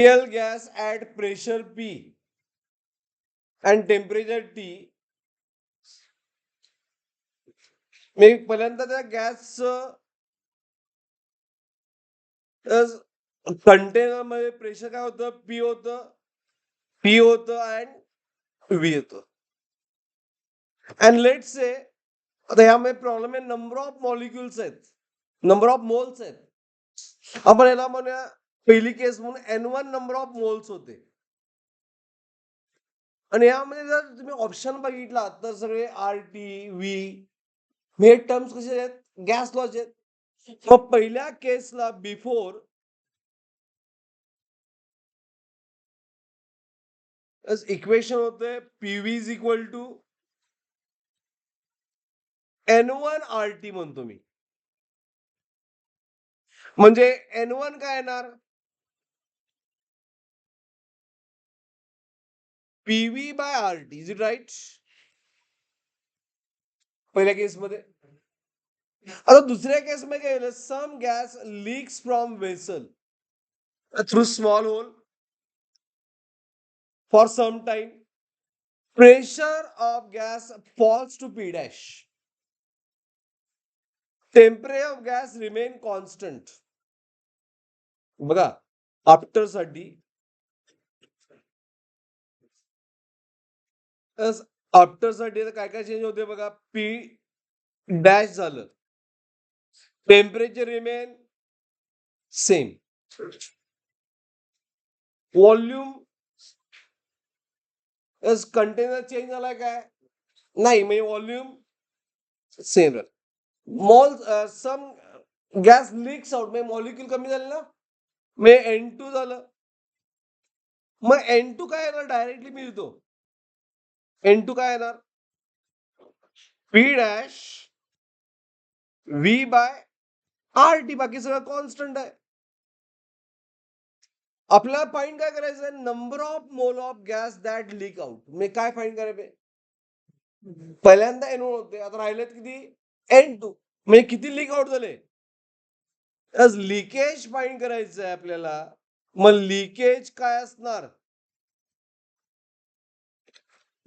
real gas at pressure P and temperature T. मी पहिल्यांदा त्या गॅसचं कंटेनर मध्ये प्रेशर काय होतं, पी होतं अँड व्ही होतं. अँड लेट से आता ह्यामध्ये प्रॉब्लेम आहे, नंबर ऑफ मॉलिक्युल्स आहेत, नंबर ऑफ मोल्स आहेत. आपण याला म्हणूया पहिली केस म्हणून N1 नंबर ऑफ मोल्स होते. आणि यामध्ये जर तुम्ही ऑप्शन बघितला तर सगळे RT, व्ही हे टर्म्स कसे आहेत, गॅस लॉचे आहेत. मग पहिल्या केसला बिफोर इक्वेशन होते PV is equal to N1 RT म्हणतो मी. म्हणजे N1 काय येणार, PV by RT. Is it right? पहिल्या केसमध्ये. आता दुसऱ्या केसमध्ये काय झालं, some gas leaks from vessel through small hole for some time. Pressure of gas falls to P dash. Temperature of gas remain constant. बघा आफ्टर साठी काय काय चेंज होते बघा, P डॅश झालं, temperature remain same, volume container change झाला काय, नाही, म्हणजे व्हॉल्यूम सेम. मॉल सम गॅस लीक्स आउट, म्हणजे मॉलिक्युल कमी झाले ना, म्हणजे N2 झालं. मग N2 काय येणार, डायरेक्टली मिळतो. N2 काय येणार, P dash V by RT. बाकी सगळं कॉन्स्टंट आहे. आपल्याला फाइंड काय करायचं आहे, number of mole of gas that leak out. मी काय फाइंड करायचे, पहिल्यांदा N1 होते, आता राहिलेत किती, N2. म्हणजे किती लीक आउट झाले, लिकेज फाइंड करायचं आहे आपल्याला. मग लिकेज काय असणार,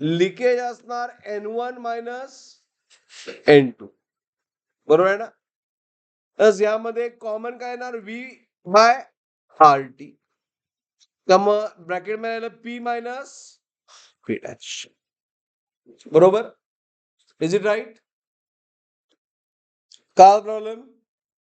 लिकेज असणार N1 मायनस N2. बरोबर आहे ना. तर यामध्ये कॉमन काय येणार, व्ही बाय RT. तर मग ब्रॅकेट मध्ये P मायनस P डॅश. बरोबर, इज इट राईट? काय प्रॉब्लेम,